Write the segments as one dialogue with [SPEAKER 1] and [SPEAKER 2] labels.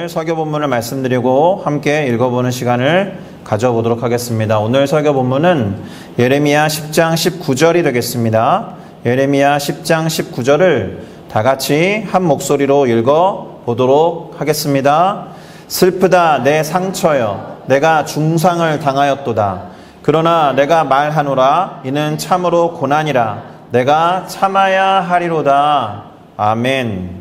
[SPEAKER 1] 설교 본문을 말씀드리고 함께 읽어보는 시간을 가져보도록 하겠습니다. 오늘 설교 본문은 예레미야 10장 19절이 되겠습니다. 예레미야 10장 19절을 다 같이 한 목소리로 읽어보도록 하겠습니다. 슬프다 내 상처여 내가 중상을 당하였도다. 그러나 내가 말하노라 이는 참으로 고난이라 내가 참아야 하리로다. 아멘.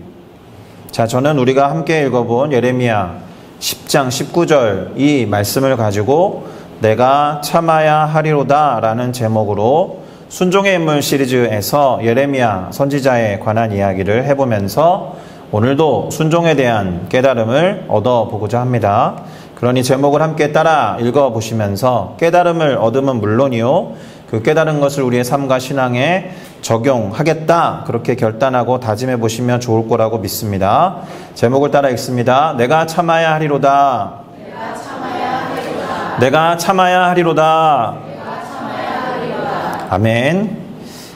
[SPEAKER 1] 자, 저는 우리가 함께 읽어본 예레미야 10장 19절 이 말씀을 가지고 내가 참아야 하리로다 라는 제목으로 순종의 인물 시리즈에서 예레미야 선지자에 관한 이야기를 해보면서 오늘도 순종에 대한 깨달음을 얻어보고자 합니다. 그러니 제목을 함께 따라 읽어보시면서 깨달음을 얻으면 물론이요, 그 깨달은 것을 우리의 삶과 신앙에 적용하겠다 그렇게 결단하고 다짐해 보시면 좋을 거라고 믿습니다. 제목을 따라 읽습니다. 내가 참아야 하리로다.
[SPEAKER 2] 내가 참아야 하리로다.
[SPEAKER 1] 내가 참아야 하리로다.
[SPEAKER 2] 내가 참아야 하리로다.
[SPEAKER 1] 아멘.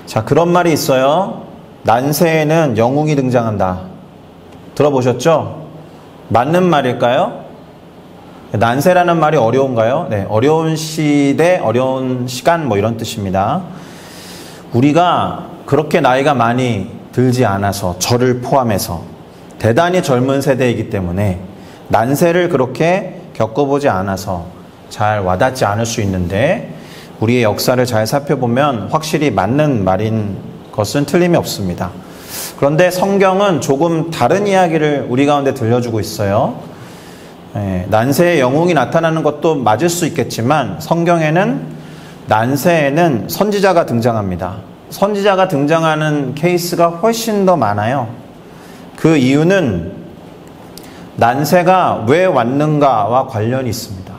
[SPEAKER 1] 자, 그런 말이 있어요. 난세에는 영웅이 등장한다. 들어보셨죠? 맞는 말일까요? 난세라는 말이 어려운가요? 네, 어려운 시대, 어려운 시간 뭐 이런 뜻입니다. 우리가 그렇게 나이가 많이 들지 않아서 저를 포함해서 대단히 젊은 세대이기 때문에 난세를 그렇게 겪어보지 않아서 잘 와닿지 않을 수 있는데 우리의 역사를 잘 살펴보면 확실히 맞는 말인 것은 틀림이 없습니다. 그런데 성경은 조금 다른 이야기를 우리 가운데 들려주고 있어요. 난세의 영웅이 나타나는 것도 맞을 수 있겠지만 성경에는 난세에는 선지자가 등장합니다. 선지자가 등장하는 케이스가 훨씬 더 많아요. 그 이유는 난세가 왜 왔는가와 관련이 있습니다.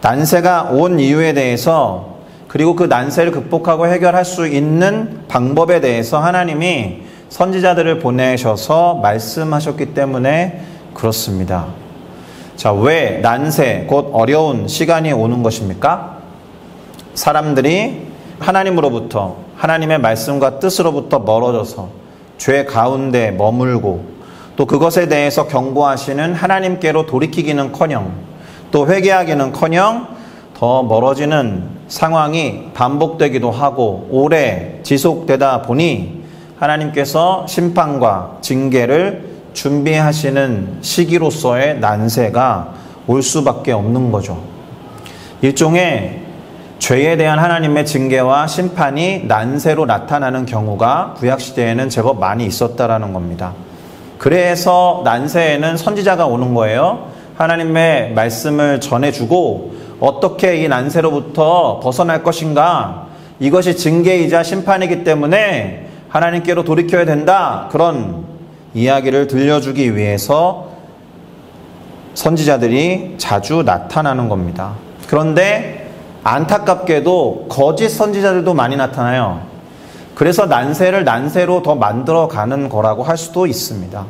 [SPEAKER 1] 난세가 온 이유에 대해서 그리고 그 난세를 극복하고 해결할 수 있는 방법에 대해서 하나님이 선지자들을 보내셔서 말씀하셨기 때문에 그렇습니다. 자, 왜 난세, 곧 어려운 시간이 오는 것입니까? 사람들이 하나님으로부터, 하나님의 말씀과 뜻으로부터 멀어져서 죄 가운데 머물고 또 그것에 대해서 경고하시는 하나님께로 돌이키기는커녕 또 회개하기는커녕 더 멀어지는 상황이 반복되기도 하고 오래 지속되다 보니 하나님께서 심판과 징계를 준비하시는 시기로서의 난세가 올 수밖에 없는 거죠. 일종의 죄에 대한 하나님의 징계와 심판이 난세로 나타나는 경우가 구약시대에는 제법 많이 있었다라는 겁니다. 그래서 난세에는 선지자가 오는 거예요. 하나님의 말씀을 전해주고 어떻게 이 난세로부터 벗어날 것인가, 이것이 징계이자 심판이기 때문에 하나님께로 돌이켜야 된다, 그런 이야기를 들려주기 위해서 선지자들이 자주 나타나는 겁니다. 그런데 안타깝게도 거짓 선지자들도 많이 나타나요. 그래서 난세를 난세로 더 만들어가는 거라고 할 수도 있습니다.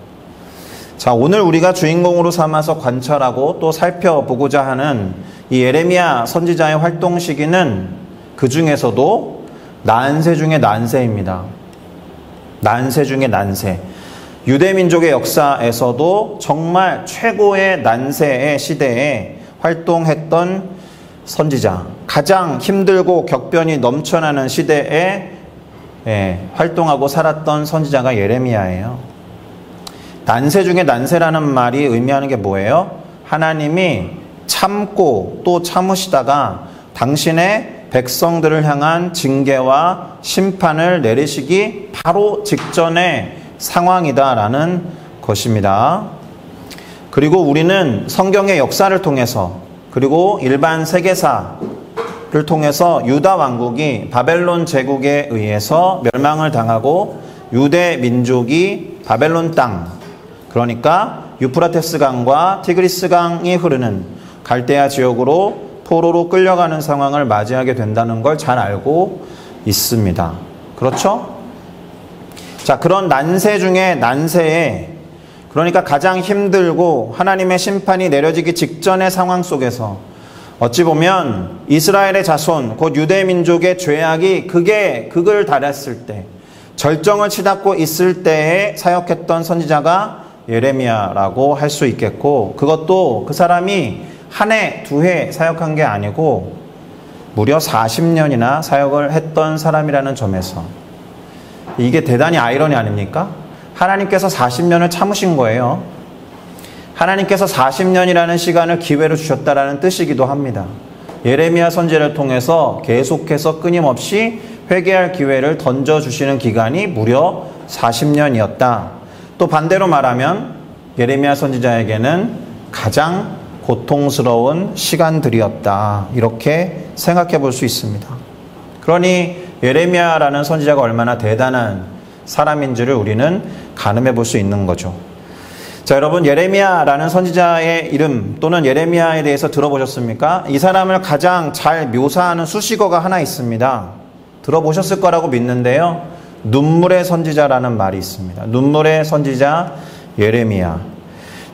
[SPEAKER 1] 자, 오늘 우리가 주인공으로 삼아서 관찰하고 또 살펴보고자 하는 이 예레미야 선지자의 활동 시기는 그 중에서도 난세 중의 난세입니다. 난세 중의 난세. 유대민족의 역사에서도 정말 최고의 난세의 시대에 활동했던 선지자, 가장 힘들고 격변이 넘쳐나는 시대에 활동하고 살았던 선지자가 예레미야예요. 난세 중에 난세라는 말이 의미하는 게 뭐예요? 하나님이 참고 또 참으시다가 당신의 백성들을 향한 징계와 심판을 내리시기 바로 직전의 상황이다라는 것입니다. 그리고 우리는 성경의 역사를 통해서 그리고 일반 세계사를 통해서 유다 왕국이 바벨론 제국에 의해서 멸망을 당하고 유대 민족이 바벨론 땅, 그러니까 유프라테스 강과 티그리스 강이 흐르는 갈대아 지역으로 포로로 끌려가는 상황을 맞이하게 된다는 걸 잘 알고 있습니다. 그렇죠? 자, 그런 난세 중에 난세에, 그러니까 가장 힘들고 하나님의 심판이 내려지기 직전의 상황 속에서 어찌 보면 이스라엘의 자손, 곧 유대 민족의 죄악이 극을 달했을 때, 절정을 치닫고 있을 때에 사역했던 선지자가 예레미야라고 할 수 있겠고, 그것도 그 사람이 한 해, 두 해 사역한 게 아니고 무려 40년이나 사역을 했던 사람이라는 점에서 이게 대단히 아이러니 아닙니까? 하나님께서 40년을 참으신 거예요. 하나님께서 40년이라는 시간을 기회로 주셨다라는 뜻이기도 합니다. 예레미야 선지자를 통해서 계속해서 끊임없이 회개할 기회를 던져주시는 기간이 무려 40년이었다. 또 반대로 말하면 예레미야 선지자에게는 가장 고통스러운 시간들이었다. 이렇게 생각해 볼 수 있습니다. 그러니 예레미야라는 선지자가 얼마나 대단한 사람인지를 우리는 가늠해 볼 수 있는 거죠. 자, 여러분, 예레미야라는 선지자의 이름 또는 예레미야에 대해서 들어보셨습니까? 이 사람을 가장 잘 묘사하는 수식어가 하나 있습니다. 들어보셨을 거라고 믿는데요. 눈물의 선지자라는 말이 있습니다. 눈물의 선지자 예레미야.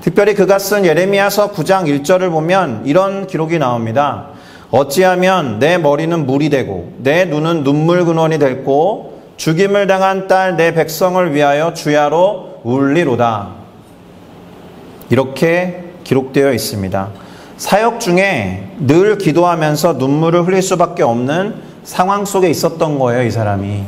[SPEAKER 1] 특별히 그가 쓴 예레미야서 9장 1절을 보면 이런 기록이 나옵니다. 어찌하면 내 머리는 물이 되고 내 눈은 눈물 근원이 됐고 죽임을 당한 딸 내 백성을 위하여 주야로 울리로다. 이렇게 기록되어 있습니다. 사역 중에 늘 기도하면서 눈물을 흘릴 수밖에 없는 상황 속에 있었던 거예요, 이 사람이.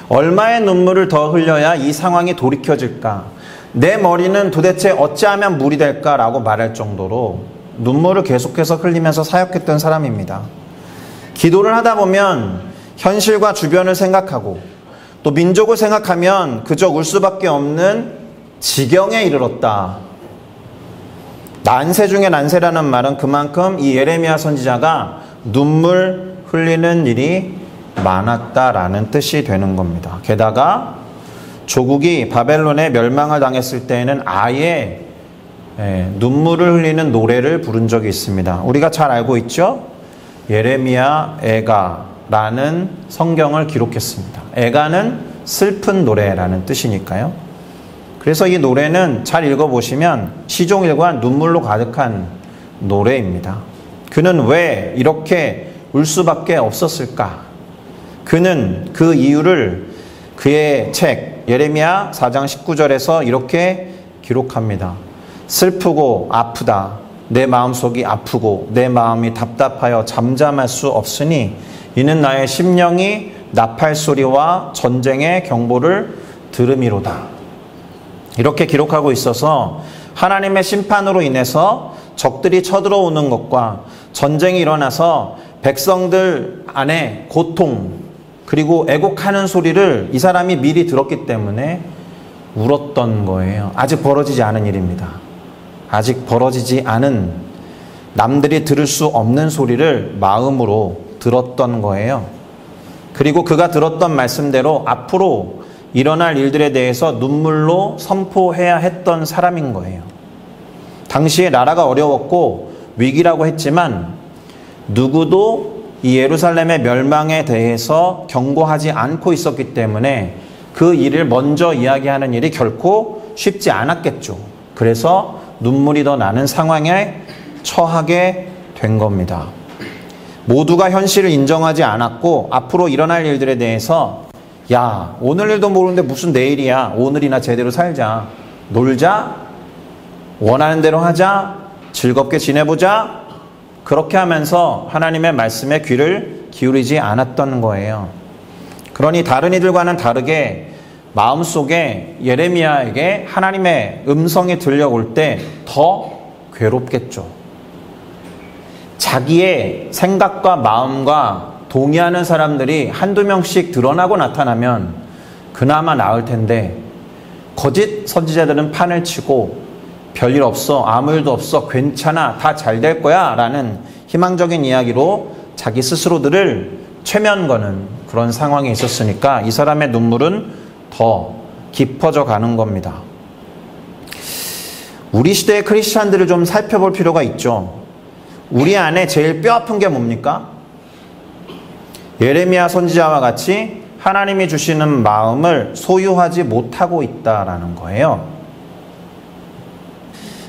[SPEAKER 1] 얼마의 눈물을 더 흘려야 이 상황이 돌이켜질까? 내 머리는 도대체 어찌하면 물이 될까라고 말할 정도로 눈물을 계속해서 흘리면서 사역했던 사람입니다. 기도를 하다 보면 현실과 주변을 생각하고 또 민족을 생각하면 그저 울 수밖에 없는 지경에 이르렀다. 난세 중에 난세라는 말은 그만큼 이 예레미야 선지자가 눈물 흘리는 일이 많았다라는 뜻이 되는 겁니다. 게다가 조국이 바벨론에 멸망을 당했을 때에는 아예 눈물을 흘리는 노래를 부른 적이 있습니다. 우리가 잘 알고 있죠? 예레미야 애가라는 성경을 기록했습니다. 애가는 슬픈 노래라는 뜻이니까요. 그래서 이 노래는 잘 읽어보시면 시종일관 눈물로 가득한 노래입니다. 그는 왜 이렇게 울 수밖에 없었을까? 그는 그 이유를 그의 책 예레미야 4장 19절에서 이렇게 기록합니다. 슬프고 아프다. 내 마음속이 아프고 내 마음이 답답하여 잠잠할 수 없으니 이는 나의 심령이 나팔소리와 전쟁의 경보를 들음이로다. 이렇게 기록하고 있어서 하나님의 심판으로 인해서 적들이 쳐들어오는 것과 전쟁이 일어나서 백성들 안에 고통 그리고 애곡하는 소리를 이 사람이 미리 들었기 때문에 울었던 거예요. 아직 벌어지지 않은 일입니다. 아직 벌어지지 않은 남들이 들을 수 없는 소리를 마음으로 들었던 거예요. 그리고 그가 들었던 말씀대로 앞으로 일어날 일들에 대해서 눈물로 선포해야 했던 사람인 거예요. 당시에 나라가 어려웠고 위기라고 했지만 누구도 이 예루살렘의 멸망에 대해서 경고하지 않고 있었기 때문에 그 일을 먼저 이야기하는 일이 결코 쉽지 않았겠죠. 그래서 눈물이 더 나는 상황에 처하게 된 겁니다. 모두가 현실을 인정하지 않았고 앞으로 일어날 일들에 대해서 야, 오늘 일도 모르는데 무슨 내일이야. 오늘이나 제대로 살자. 놀자. 원하는 대로 하자. 즐겁게 지내보자. 그렇게 하면서 하나님의 말씀에 귀를 기울이지 않았던 거예요. 그러니 다른 이들과는 다르게 마음속에 예레미야에게 하나님의 음성이 들려올 때 더 괴롭겠죠. 자기의 생각과 마음과 동의하는 사람들이 한두 명씩 드러나고 나타나면 그나마 나을 텐데 거짓 선지자들은 판을 치고 별일 없어, 아무 일도 없어, 괜찮아, 다 잘 될 거야 라는 희망적인 이야기로 자기 스스로들을 최면거는 그런 상황에 있었으니까 이 사람의 눈물은 더 깊어져 가는 겁니다. 우리 시대의 크리스찬들을 좀 살펴볼 필요가 있죠. 우리 안에 제일 뼈아픈 게 뭡니까? 예레미야 선지자와 같이 하나님이 주시는 마음을 소유하지 못하고 있다라는 거예요.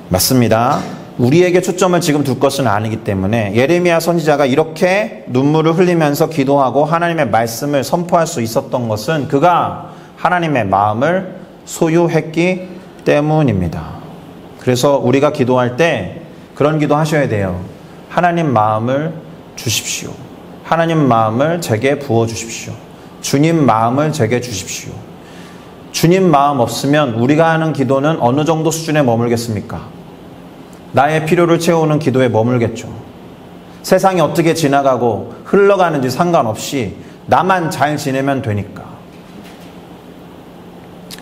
[SPEAKER 1] 맞습니다. 우리에게 초점을 지금 둘 것은 아니기 때문에 예레미야 선지자가 이렇게 눈물을 흘리면서 기도하고 하나님의 말씀을 선포할 수 있었던 것은 그가 하나님의 마음을 소유했기 때문입니다. 그래서 우리가 기도할 때 그런 기도 하셔야 돼요. 하나님 마음을 주십시오. 하나님 마음을 제게 부어주십시오. 주님 마음을 제게 주십시오. 주님 마음 없으면 우리가 하는 기도는 어느 정도 수준에 머물겠습니까? 나의 필요를 채우는 기도에 머물겠죠. 세상이 어떻게 지나가고 흘러가는지 상관없이 나만 잘 지내면 되니까.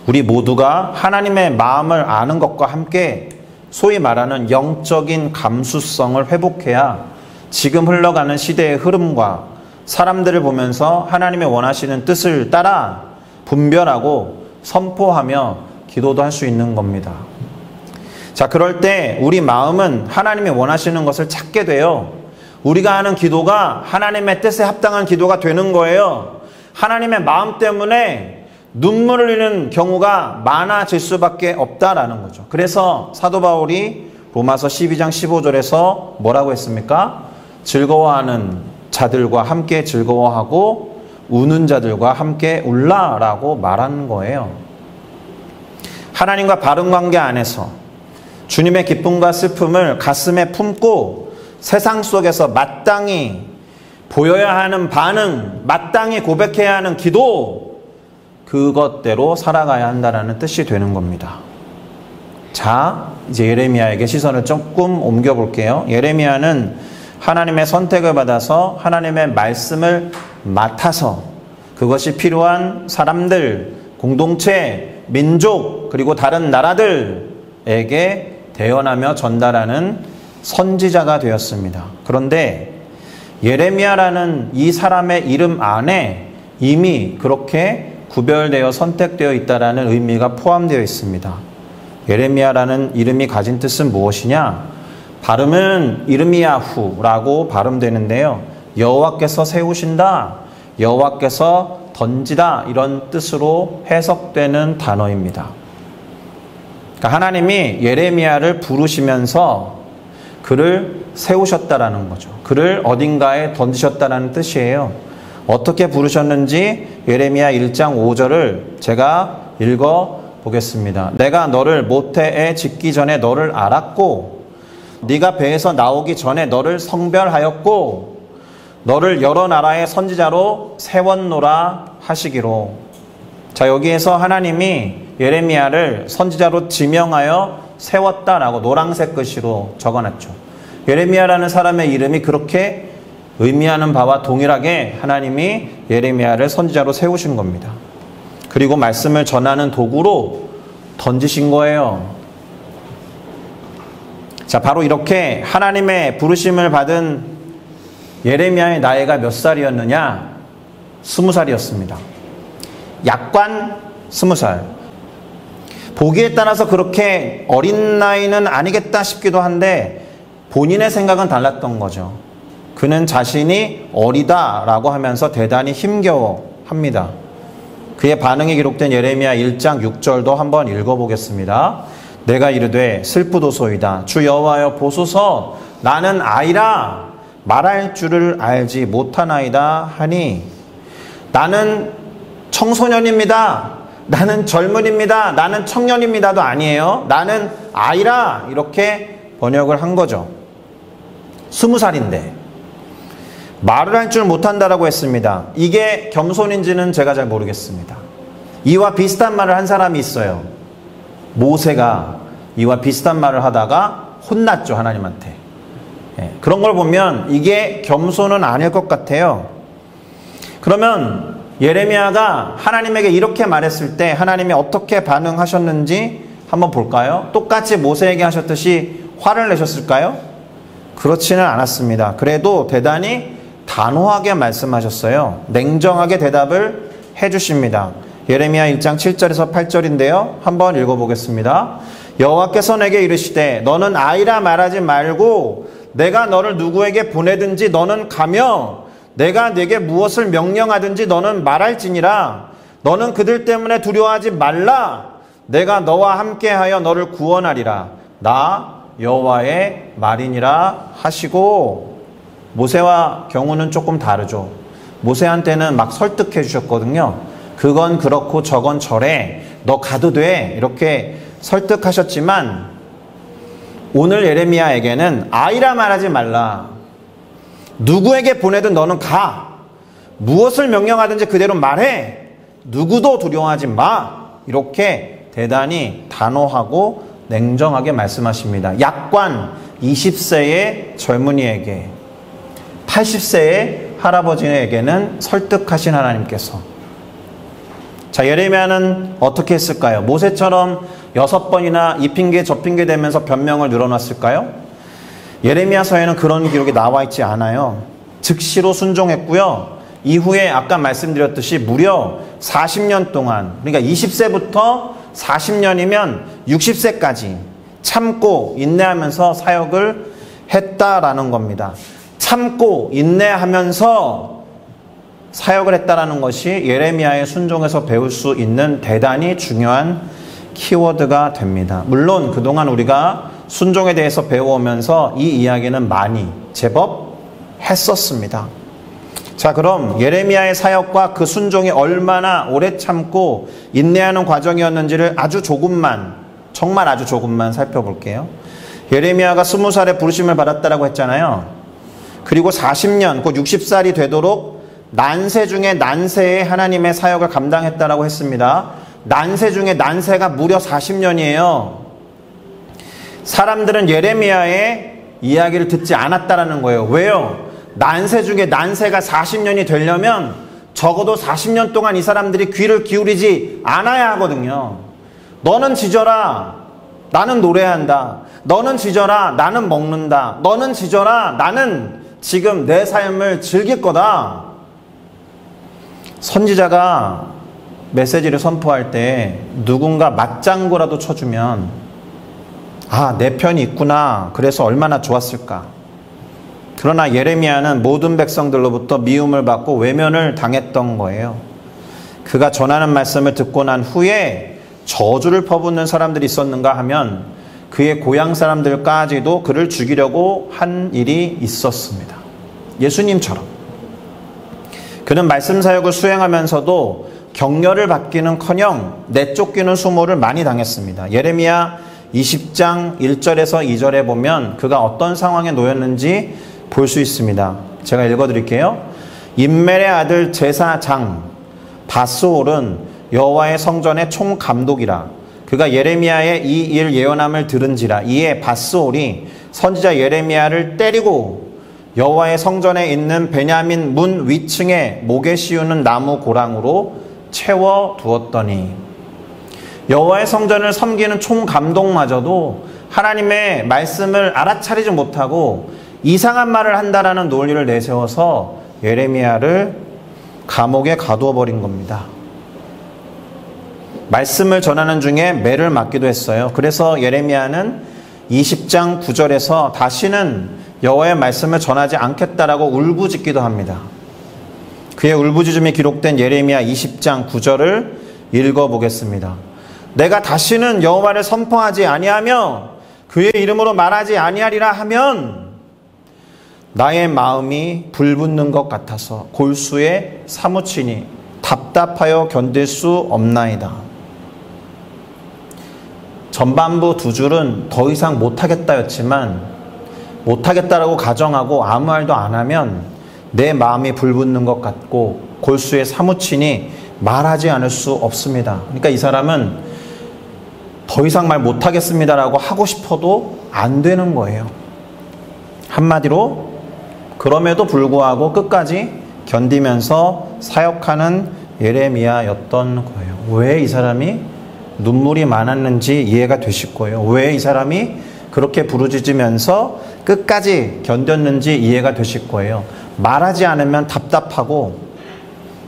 [SPEAKER 1] 우리 모두가 하나님의 마음을 아는 것과 함께 소위 말하는 영적인 감수성을 회복해야 지금 흘러가는 시대의 흐름과 사람들을 보면서 하나님의 원하시는 뜻을 따라 분별하고 선포하며 기도도 할 수 있는 겁니다. 자, 그럴 때 우리 마음은 하나님이 원하시는 것을 찾게 돼요. 우리가 하는 기도가 하나님의 뜻에 합당한 기도가 되는 거예요. 하나님의 마음 때문에 눈물을 흘리는 경우가 많아질 수밖에 없다라는 거죠. 그래서 사도 바울이 로마서 12장 15절에서 뭐라고 했습니까? 즐거워하는 자들과 함께 즐거워하고 우는 자들과 함께 울라라고 말하는 거예요. 하나님과 바른 관계 안에서 주님의 기쁨과 슬픔을 가슴에 품고 세상 속에서 마땅히 보여야 하는 반응, 마땅히 고백해야 하는 기도, 그것대로 살아가야 한다는 뜻이 되는 겁니다. 자, 이제 예레미야에게 시선을 조금 옮겨볼게요. 예레미야는 하나님의 선택을 받아서 하나님의 말씀을 맡아서 그것이 필요한 사람들, 공동체, 민족, 그리고 다른 나라들에게 대언하며 전달하는 선지자가 되었습니다. 그런데 예레미야라는 이 사람의 이름 안에 이미 그렇게 구별되어 선택되어 있다라는 의미가 포함되어 있습니다. 예레미야라는 이름이 가진 뜻은 무엇이냐? 발음은 이르미야후라고 발음되는데요. 여호와께서 세우신다, 여호와께서 던지다, 이런 뜻으로 해석되는 단어입니다. 그러니까 하나님이 예레미야를 부르시면서 그를 세우셨다라는 거죠. 그를 어딘가에 던지셨다라는 뜻이에요. 어떻게 부르셨는지 예레미야 1장 5절을 제가 읽어 보겠습니다. 내가 너를 모태에 짓기 전에 너를 알았고 네가 배에서 나오기 전에 너를 성별하였고 너를 여러 나라의 선지자로 세웠노라 하시기로. 자, 여기에서 하나님이 예레미야를 선지자로 지명하여 세웠다라고 노란색 글씨로 적어놨죠. 예레미야라는 사람의 이름이 그렇게 의미하는 바와 동일하게 하나님이 예레미야를 선지자로 세우신 겁니다. 그리고 말씀을 전하는 도구로 던지신 거예요. 자, 바로 이렇게 하나님의 부르심을 받은 예레미야의 나이가 몇 살이었느냐? 20살이었습니다. 약관 20살. 보기에 따라서 그렇게 어린 나이는 아니겠다 싶기도 한데 본인의 생각은 달랐던 거죠. 그는 자신이 어리다라고 하면서 대단히 힘겨워합니다. 그의 반응이 기록된 예레미야 1장 6절도 한번 읽어보겠습니다. 내가 이르되 슬프도소이다. 주 여호와여 보소서, 나는 아이라 말할 줄을 알지 못하나이다 하니, 나는 청소년입니다. 나는 젊은입니다. 나는 청년입니다도 아니에요. 나는 아이라, 이렇게 번역을 한 거죠. 20살인데 말을 할 줄 못한다라고 했습니다. 이게 겸손인지는 제가 잘 모르겠습니다. 이와 비슷한 말을 한 사람이 있어요. 모세가 이와 비슷한 말을 하다가 혼났죠, 하나님한테. 그런 걸 보면 이게 겸손은 아닐 것 같아요. 그러면 예레미야가 하나님에게 이렇게 말했을 때 하나님이 어떻게 반응하셨는지 한번 볼까요? 똑같이 모세에게 하셨듯이 화를 내셨을까요? 그렇지는 않았습니다. 그래도 대단히 단호하게 말씀하셨어요. 냉정하게 대답을 해주십니다. 예레미야 1장 7절에서 8절인데요. 한번 읽어보겠습니다. 여호와께서 내게 이르시되 너는 아이라 말하지 말고 내가 너를 누구에게 보내든지 너는 가며 내가 네게 무엇을 명령하든지 너는 말할지니라. 너는 그들 때문에 두려워하지 말라. 내가 너와 함께하여 너를 구원하리라. 나 여호와의 말이니라 하시고, 모세와 경우는 조금 다르죠. 모세한테는 막 설득해 주셨거든요. 그건 그렇고 저건 저래. 너 가도 돼. 이렇게 설득하셨지만 오늘 예레미야에게는 아이라 말하지 말라. 누구에게 보내든 너는 가. 무엇을 명령하든지 그대로 말해. 누구도 두려워하지 마. 이렇게 대단히 단호하고 냉정하게 말씀하십니다. 약관 20세의 젊은이에게, 80세의 할아버지에게는 설득하신 하나님께서. 자, 예레미야는 어떻게 했을까요? 모세처럼 6번이나 이 핑계 저 핑계 대면서 변명을 늘어놨을까요? 예레미야서에는 그런 기록이 나와 있지 않아요. 즉시로 순종했고요. 이후에 아까 말씀드렸듯이 무려 40년 동안, 그러니까 20세부터 40년이면 60세까지 참고 인내하면서 사역을 했다라는 겁니다. 참고 인내하면서 사역을 했다라는 것이 예레미야의 순종에서 배울 수 있는 대단히 중요한 키워드가 됩니다. 물론 그동안 우리가 순종에 대해서 배워오면서 이 이야기는 많이 제법 했었습니다. 자, 그럼 예레미야의 사역과 그 순종이 얼마나 오래 참고 인내하는 과정이었는지를 아주 조금만, 정말 아주 조금만 살펴볼게요. 예레미야가 20살에 부르심을 받았다라고 했잖아요. 그리고 40년, 곧 60살이 되도록 난세 중에 난세에 하나님의 사역을 감당했다라고 했습니다. 난세 중에 난세가 무려 40년이에요. 사람들은 예레미야의 이야기를 듣지 않았다라는 거예요. 왜요? 난세 중에 난세가 40년이 되려면 적어도 40년 동안 이 사람들이 귀를 기울이지 않아야 하거든요. 너는 지져라, 나는 노래한다. 너는 지져라, 나는 먹는다. 너는 지져라, 나는 지금 내 삶을 즐길 거다. 선지자가 메시지를 선포할 때 누군가 맞장구라도 쳐주면 아, 내 편이 있구나. 그래서 얼마나 좋았을까. 그러나 예레미야는 모든 백성들로부터 미움을 받고 외면을 당했던 거예요. 그가 전하는 말씀을 듣고 난 후에 저주를 퍼붓는 사람들이 있었는가 하면 그의 고향 사람들까지도 그를 죽이려고 한 일이 있었습니다. 예수님처럼. 그는 말씀 사역을 수행하면서도 격려를 받기는커녕 내쫓기는 수모를 많이 당했습니다. 예레미야 20장 1절에서 2절에 보면 그가 어떤 상황에 놓였는지 볼 수 있습니다. 제가 읽어드릴게요. 임멜의 아들 제사장 바스올은 여호와의 성전의 총감독이라. 그가 예레미야의 이 일 예언함을 들은지라. 이에 바스올이 선지자 예레미야를 때리고 여호와의 성전에 있는 베냐민 문 위층에 목에 씌우는 나무 고랑으로 채워 두었더니, 여호와의 성전을 섬기는 총감독마저도 하나님의 말씀을 알아차리지 못하고 이상한 말을 한다라는 논리를 내세워서 예레미야를 감옥에 가두어 버린 겁니다. 말씀을 전하는 중에 매를 맞기도 했어요. 그래서 예레미야는 20장 9절에서 다시는 여호와의 말씀을 전하지 않겠다라고 울부짖기도 합니다. 그의 울부짖음이 기록된 예레미야 20장 9절을 읽어보겠습니다. 내가 다시는 여호와를 선포하지 아니하며 그의 이름으로 말하지 아니하리라 하면 나의 마음이 불붙는 것 같아서 골수에 사무치니 답답하여 견딜 수 없나이다. 전반부 두 줄은 더 이상 못하겠다였지만 못하겠다라고 가정하고 아무 말도 안 하면 내 마음이 불붙는 것 같고 골수에 사무치니 말하지 않을 수 없습니다. 그러니까 이 사람은 더 이상 말 못하겠습니다라고 하고 싶어도 안 되는 거예요. 한마디로 그럼에도 불구하고 끝까지 견디면서 사역하는 예레미야였던 거예요. 왜 이 사람이 눈물이 많았는지 이해가 되실 거예요. 왜 이 사람이 그렇게 부르짖으면서 끝까지 견뎠는지 이해가 되실 거예요. 말하지 않으면 답답하고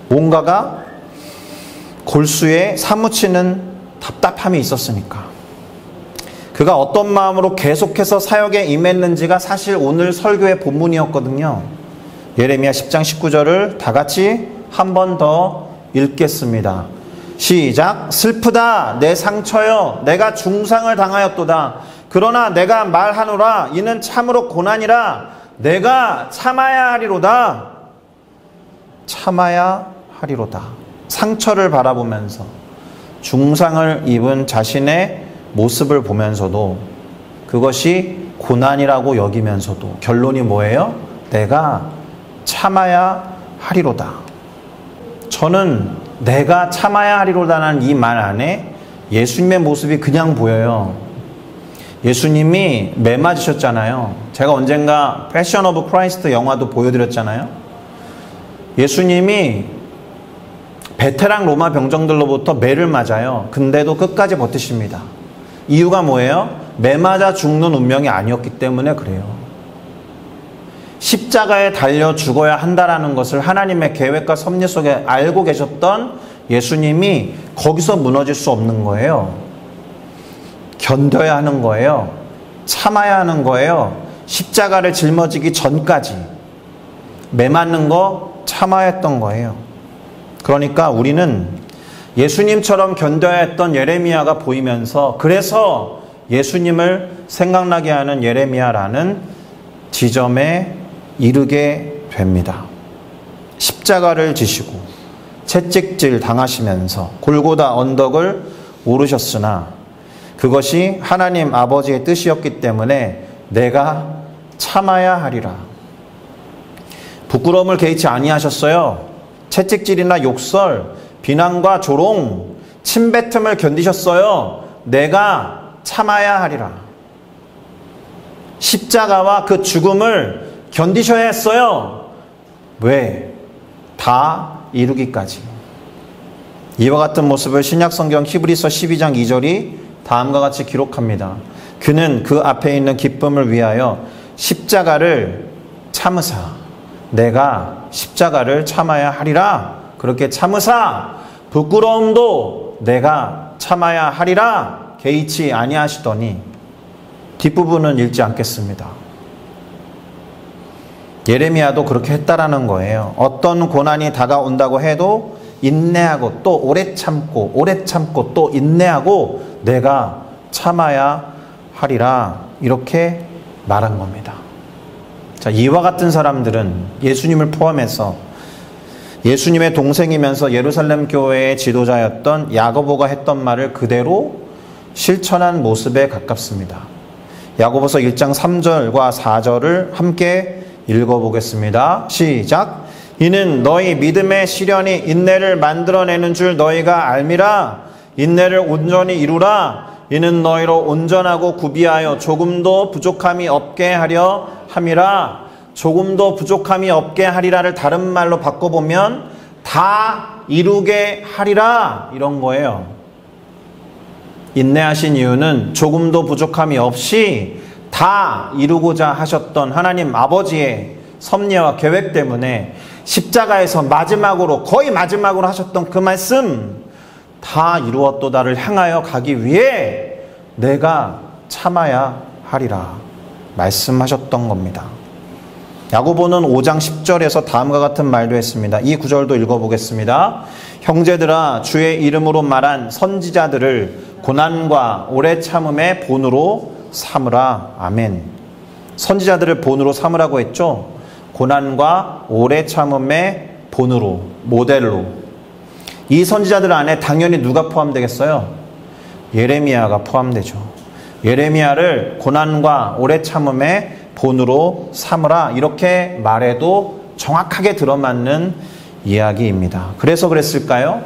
[SPEAKER 1] 뭔가가 골수에 사무치는 답답함이 있었으니까. 그가 어떤 마음으로 계속해서 사역에 임했는지가 사실 오늘 설교의 본문이었거든요. 예레미야 10장 19절을 다 같이 한 번 더 읽겠습니다. 시작. 슬프다 내 상처여 내가 중상을 당하였도다. 그러나 내가 말하노라 이는 참으로 고난이라 내가 참아야 하리로다. 참아야 하리로다. 상처를 바라보면서 중상을 입은 자신의 모습을 보면서도 그것이 고난이라고 여기면서도 결론이 뭐예요? 내가 참아야 하리로다. 저는 내가 참아야 하리로다는 이 말 안에 예수님의 모습이 그냥 보여요. 예수님이 매 맞으셨잖아요. 제가 언젠가 패션 오브 크라이스트 영화도 보여드렸잖아요. 예수님이 베테랑 로마 병정들로부터 매를 맞아요. 근데도 끝까지 버티십니다. 이유가 뭐예요? 매 맞아 죽는 운명이 아니었기 때문에 그래요. 십자가에 달려 죽어야 한다라는 것을 하나님의 계획과 섭리 속에 알고 계셨던 예수님이 거기서 무너질 수 없는 거예요. 견뎌야 하는 거예요. 참아야 하는 거예요. 십자가를 짊어지기 전까지 매 맞는 거 참아야 했던 거예요. 그러니까 우리는 예수님처럼 견뎌야 했던 예레미야가 보이면서 그래서 예수님을 생각나게 하는 예레미야라는 지점에 이르게 됩니다. 십자가를 지시고 채찍질 당하시면서 골고다 언덕을 오르셨으나 그것이 하나님 아버지의 뜻이었기 때문에 내가 참아야 하리라. 부끄러움을 개의치 아니하셨어요. 채찍질이나 욕설, 비난과 조롱, 침뱉음을 견디셨어요. 내가 참아야 하리라. 십자가와 그 죽음을 견디셔야 했어요. 왜? 다 이루기까지. 이와 같은 모습을 신약성경 히브리서 12장 2절이 다음과 같이 기록합니다. 그는 그 앞에 있는 기쁨을 위하여 십자가를 참으사 내가 십자가를 참아야 하리라. 그렇게 참으사 부끄러움도 내가 참아야 하리라. 개의치 아니하시더니 뒷부분은 읽지 않겠습니다. 예레미야도 그렇게 했다라는 거예요. 어떤 고난이 다가온다고 해도 인내하고 또 오래 참고 또 인내하고 내가 참아야 하리라. 이렇게 말한 겁니다. 자, 이와 같은 사람들은 예수님을 포함해서 예수님의 동생이면서 예루살렘 교회의 지도자였던 야고보가 했던 말을 그대로 실천한 모습에 가깝습니다. 야고보서 1장 3절과 4절을 함께 읽어보겠습니다. 시작. 이는 너희 믿음의 시련이 인내를 만들어내는 줄 너희가 알미라. 인내를 온전히 이루라. 이는 너희로 온전하고 구비하여 조금도 부족함이 없게 하려 함이라. 조금도 부족함이 없게 하리라를 다른 말로 바꿔보면 다 이루게 하리라. 이런 거예요. 인내하신 이유는 조금도 부족함이 없이 다 이루고자 하셨던 하나님 아버지의 섭리와 계획 때문에 십자가에서 마지막으로 거의 마지막으로 하셨던 그 말씀 다 이루었도다를 향하여 가기 위해 내가 참아야 하리라 말씀하셨던 겁니다. 야고보는 5장 10절에서 다음과 같은 말도 했습니다. 이 구절도 읽어보겠습니다. 형제들아 주의 이름으로 말한 선지자들을 고난과 오래 참음의 본으로 삼으라. 아멘. 선지자들을 본으로 삼으라고 했죠. 고난과 오래 참음의 본으로, 모델로. 이 선지자들 안에 당연히 누가 포함되겠어요? 예레미야가 포함되죠. 예레미야를 고난과 오래 참음의 본으로 삼으라. 이렇게 말해도 정확하게 들어맞는 이야기입니다. 그래서 그랬을까요?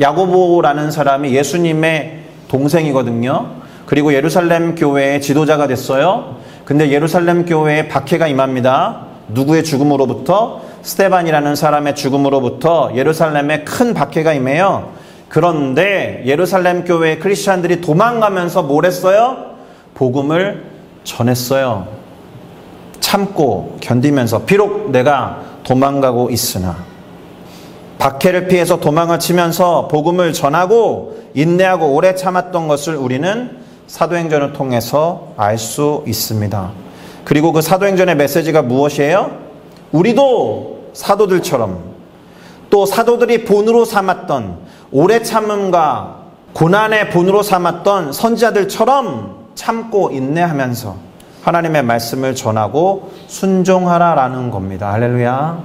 [SPEAKER 1] 야고보라는 사람이 예수님의 동생이거든요. 그리고 예루살렘 교회의 지도자가 됐어요. 근데 예루살렘 교회에 박해가 임합니다. 누구의 죽음으로부터? 스데반이라는 사람의 죽음으로부터 예루살렘에 큰 박해가 임해요. 그런데 예루살렘 교회의 크리스찬들이 도망가면서 뭘 했어요? 복음을 전했어요. 참고 견디면서 비록 내가 도망가고 있으나 박해를 피해서 도망을 치면서 복음을 전하고 인내하고 오래 참았던 것을 우리는 사도행전을 통해서 알 수 있습니다. 그리고 그 사도행전의 메시지가 무엇이에요? 우리도 사도들처럼 또 사도들이 본으로 삼았던 오래 참음과 고난의 본으로 삼았던 선지자들처럼 참고 인내하면서 하나님의 말씀을 전하고 순종하라라는 겁니다. 할렐루야.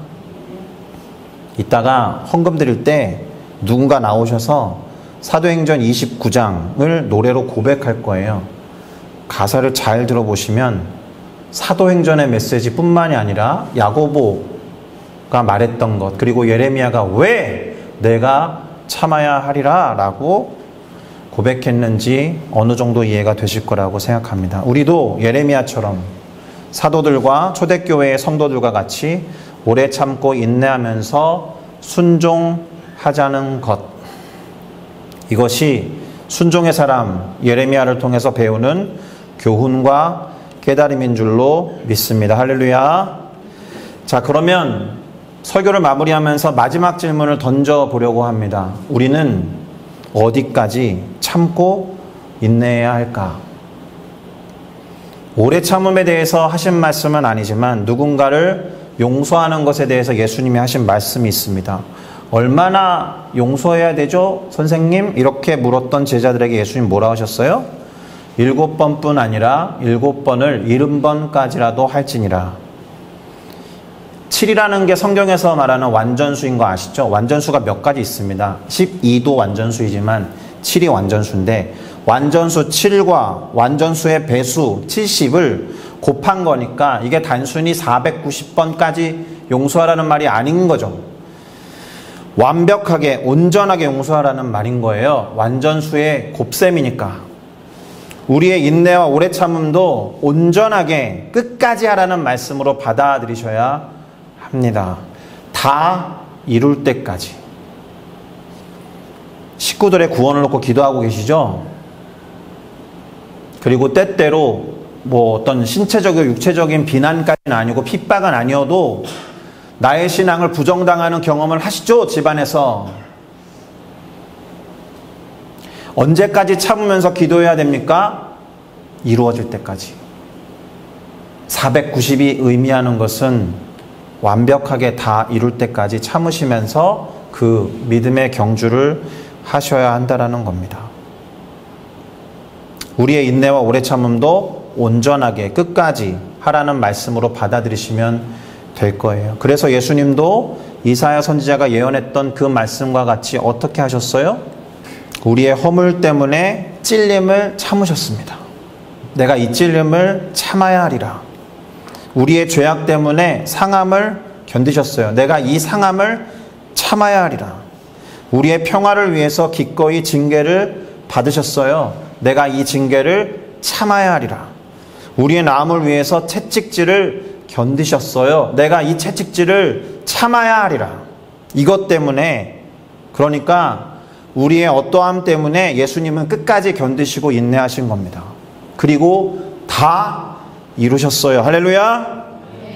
[SPEAKER 1] 이따가 헌금 드릴 때 누군가 나오셔서 사도행전 29장을 노래로 고백할 거예요. 가사를 잘 들어보시면 사도행전의 메시지뿐만이 아니라 야고보가 말했던 것, 그리고 예레미야가 왜 내가 참아야 하리라 라고 고백했는지 어느 정도 이해가 되실 거라고 생각합니다. 우리도 예레미야처럼 사도들과 초대교회의 성도들과 같이 오래 참고 인내하면서 순종하자는 것, 이것이 순종의 사람 예레미야를 통해서 배우는 교훈과 깨달음인 줄로 믿습니다. 할렐루야. 자, 그러면 설교를 마무리하면서 마지막 질문을 던져보려고 합니다. 우리는 어디까지 참고 인내해야 할까? 오래 참음에 대해서 하신 말씀은 아니지만 누군가를 용서하는 것에 대해서 예수님이 하신 말씀이 있습니다. 얼마나 용서해야 되죠? 선생님? 이렇게 물었던 제자들에게 예수님 뭐라 하셨어요? 7번뿐 아니라 7번을 70번까지라도 할지니라. 7이라는 게 성경에서 말하는 완전수인 거 아시죠? 완전수가 몇 가지 있습니다. 12도 완전수이지만 7이 완전수인데, 완전수 7과 완전수의 배수 70을 곱한 거니까 이게 단순히 490번까지 용서하라는 말이 아닌 거죠. 완벽하게 온전하게 용서하라는 말인 거예요. 완전수의 곱셈이니까. 우리의 인내와 오래 참음도 온전하게 끝까지 하라는 말씀으로 받아들이셔야 합니다. 다 이룰 때까지. 식구들의 구원을 놓고 기도하고 계시죠? 그리고 때때로 뭐 어떤 신체적이고 육체적인 비난까지는 아니고 핍박은 아니어도 나의 신앙을 부정당하는 경험을 하시죠? 집안에서. 언제까지 참으면서 기도해야 됩니까? 이루어질 때까지. 490이 의미하는 것은 완벽하게 다 이룰 때까지 참으시면서 그 믿음의 경주를 하셔야 한다는 겁니다. 우리의 인내와 오래 참음도 온전하게 끝까지 하라는 말씀으로 받아들이시면 될 거예요. 그래서 예수님도 이사야 선지자가 예언했던 그 말씀과 같이 어떻게 하셨어요? 우리의 허물 때문에 찔림을 참으셨습니다. 내가 이 찔림을 참아야 하리라. 우리의 죄악 때문에 상함을 견디셨어요. 내가 이 상함을 참아야 하리라. 우리의 평화를 위해서 기꺼이 징계를 받으셨어요. 내가 이 징계를 참아야 하리라. 우리의 나음을 위해서 채찍질을 견디셨어요. 내가 이 채찍질을 참아야 하리라. 이것 때문에, 그러니까 우리의 어떠함 때문에 예수님은 끝까지 견디시고 인내하신 겁니다. 그리고 다 이루셨어요. 할렐루야.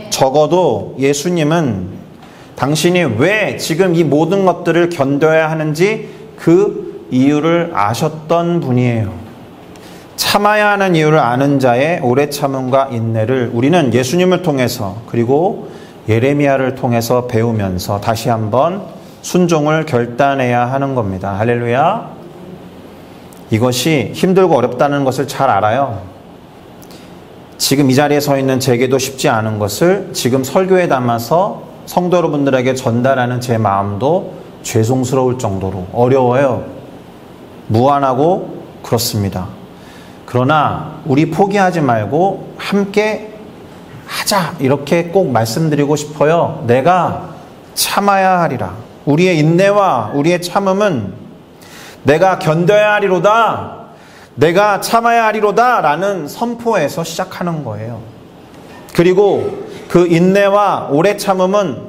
[SPEAKER 1] 적어도 예수님은 당신이 왜 지금 이 모든 것들을 견뎌야 하는지 그 이유를 아셨던 분이에요. 참아야 하는 이유를 아는 자의 오래 참음과 인내를 우리는 예수님을 통해서, 그리고 예레미야를 통해서 배우면서 다시 한번 순종을 결단해야 하는 겁니다. 할렐루야. 이것이 힘들고 어렵다는 것을 잘 알아요. 지금 이 자리에 서 있는 제게도 쉽지 않은 것을 지금 설교에 담아서 성도 여러분들에게 전달하는 제 마음도 죄송스러울 정도로 어려워요. 무안하고 그렇습니다. 그러나 우리 포기하지 말고 함께 하자, 이렇게 꼭 말씀드리고 싶어요. 내가 참아야 하리라. 우리의 인내와 우리의 참음은 내가 견뎌야 하리로다, 내가 참아야 하리로다 라는 선포에서 시작하는 거예요. 그리고 그 인내와 오래 참음은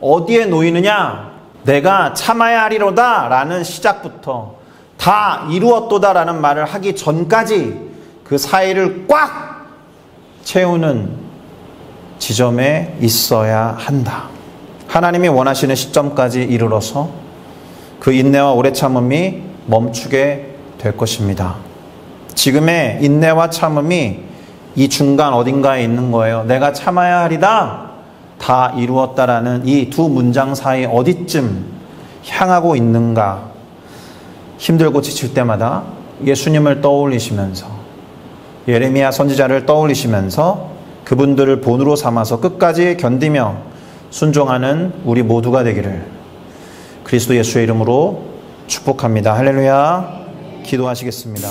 [SPEAKER 1] 어디에 놓이느냐? 내가 참아야 하리로다 라는 시작부터 다 이루었도다 라는 말을 하기 전까지 그 사이를 꽉 채우는 지점에 있어야 한다. 하나님이 원하시는 시점까지 이르러서 그 인내와 오래 참음이 멈추게 될 것입니다. 지금의 인내와 참음이 이 중간 어딘가에 있는 거예요. 내가 참아야 하리다, 다 이루었다라는 이 두 문장 사이 어디쯤 향하고 있는가. 힘들고 지칠 때마다 예수님을 떠올리시면서, 예레미야 선지자를 떠올리시면서 그분들을 본으로 삼아서 끝까지 견디며 순종하는 우리 모두가 되기를 그리스도 예수의 이름으로 축복합니다. 할렐루야. 기도하시겠습니다.